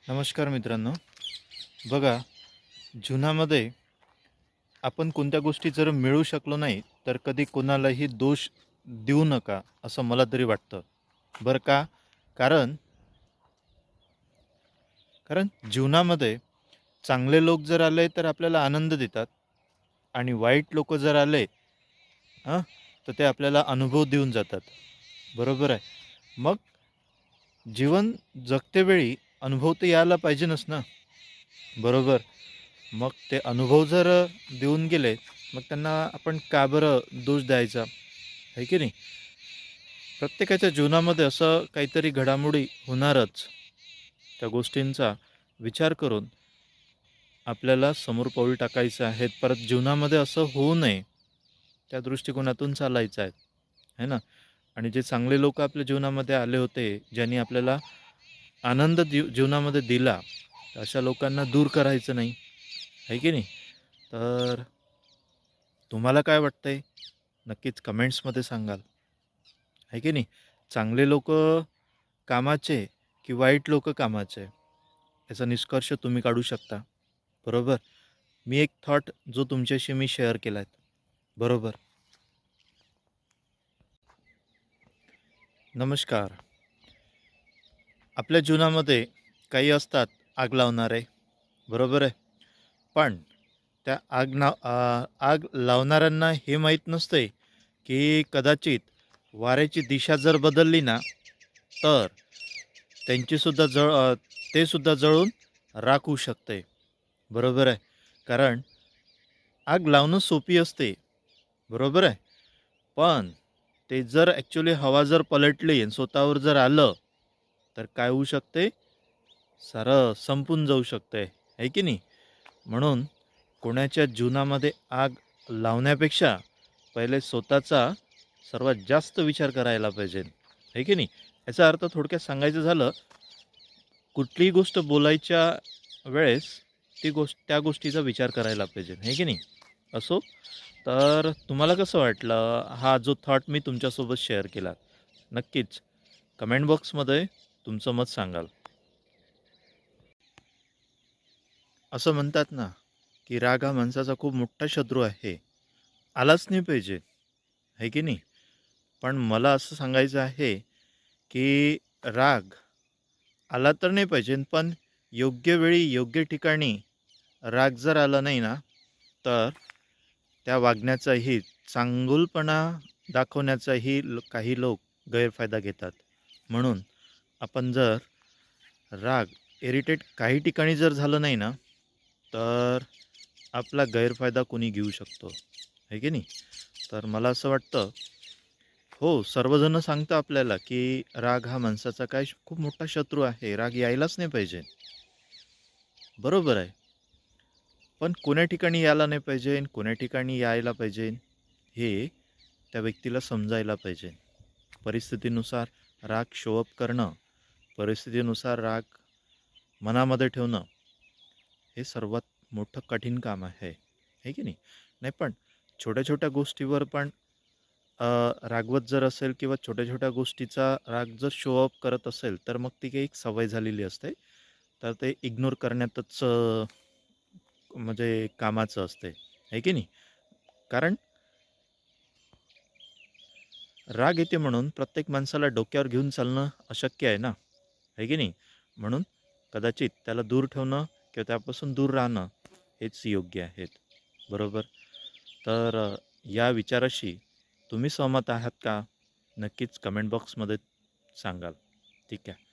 नमस्कार मित्रांनो. बघा, जीवनामध्ये आपण कोणत्या गोष्टी जर मिळवू शकलो नाही तर कधी कोणालाही दोष देऊ नका असं मला तरी वाटतं. बरं का? कारण कारण जीवनामध्ये चांगले लोक जर आले तर आपल्याला आनंद देतात आणि वाईट लोक जर आले हां तर ते आपल्याला अनुभव देऊन जातात. बरोबर आहे. मग जीवन जगतेवेळी अनुभव तर यायला पाहिजेनच ना. बरोबर. मग ते अनुभव जर देऊन गेले, मग त्यांना आपण का बरं दोष द्यायचा, आहे की नाही? प्रत्येकाच्या जीवनामध्ये असं काहीतरी घडामोडी होणारच. त्या गोष्टींचा विचार करून आपल्याला समोर पाऊल टाकायचं आहे. परत जीवनामध्ये असं होऊ नये, त्या दृष्टिकोनातून चालायचं आहे, है ना? आणि जे चांगले लोक आपल्या जीवनामध्ये आले होते, ज्यांनी आपल्याला आनंद जीवनामध्ये दिला, तर अशा लोकांना दूर करायचं नाही, आहे की नाही? तर तुम्हाला काय वाटतंय? नक्कीच कमेंट्समध्ये सांगाल, आहे की नाही? चांगले लोक कामाचे की वाईट लोक कामाचे, याचा निष्कर्ष तुम्ही काढू शकता. बरोबर. मी एक थॉट जो तुमच्याशी मी शेअर केला आहे. बरोबर. नमस्कार. आपल्या जीवनामध्ये काही असतात आग लावणारे, बरोबर आहे. पण त्या आग लावणाऱ्यांना हे माहीत नसते की कदाचित वाऱ्याची दिशा जर बदलली ना, तर त्यांचीसुद्धा ते सुद्धा जळून राख होऊ शकते. बरोबर आहे. कारण आग लावणं सोपी असते, बरोबर आहे. पण ते जर ॲक्च्युली हवा जर पलटली आणि स्वतःवर जर आलं, तर काय होऊ शकते? सारं संपून जाऊ शकते, आहे की नाही? म्हणून कोणाच्या जीवनामध्ये आग लावण्यापेक्षा पहिले स्वतःचा सर्वात जास्त विचार करायला पाहिजे, आहे की नाही? याचा अर्थ थोडक्यात सांगायचं झालं, कुठलीही गोष्ट बोलायच्या वेळेस त्या गोष्टीचा विचार करायला पाहिजे, आहे की नाही? असो, तर तुम्हाला कसं वाटलं हा जो थॉट मी तुमच्यासोबत शेअर केला? नक्कीच कमेंट बॉक्समध्ये तुमचं मत सांगाल. असं म्हणतात ना, की राग हा माणसाचा खूप मोठा शत्रू आहे. आलाच नाही पाहिजे, आहे की नाही? पण मला असं सांगायचं आहे, की राग आला तर नाही पाहिजे, पण योग्य वेळी, योग्य ठिकाणी राग जर आला नाही ना, तर त्या वागण्याचाही, चांगुलपणा दाखवण्याचाही काही लोक गैरफायदा घेतात. म्हणून आपण जर राग, इरिटेट काही ठिकाणी जर झालं नाही ना, तर आपला गैरफायदा कोणी घेऊ शकतो, आहे की नाही? तर मला असं वाटतं, हो, सर्वजण सांगतं आपल्याला, की राग हा माणसाचा काय खूप मोठा शत्रू आहे. राग यायलाच नाही पाहिजे. बरोबर आहे. पण कोण्या ठिकाणी यायला नाही पाहिजे आणि कोण्या ठिकाणी यायला पाहिजे, हे त्या व्यक्तीला समजायला पाहिजे. परिस्थितीनुसार राग शो अप करणं, परिस्थितीनुसार राग मनामध्ये ठेवणं, हे सर्वात मोठं कठीण काम आहे, आहे की नाही? नाही पण छोट्या-छोट्या गोष्टीवर पण रागवत जर असेल किंवा छोट्या-छोट्या गोष्टीचा राग जर शो अप करत असेल, तर मग ती काही एक सवय झालेली असते. तर ते इग्नोर करण्यातच म्हणजे कामाचं असते, आहे की नाही? कारण राग येते म्हणून प्रत्येक माणसाला डोक्यावर घेऊन चालणं अशक्य आहे ना, आहे की नाही? म्हणून कदाचित त्याला दूर ठेवणं किंवा त्यापासून दूर राहणं हेच योग्य आहेत. बरोबर. तर या विचाराशी तुम्ही सहमत आहात का? नक्कीच कमेंट बॉक्समध्ये सांगाल. ठीक आहे.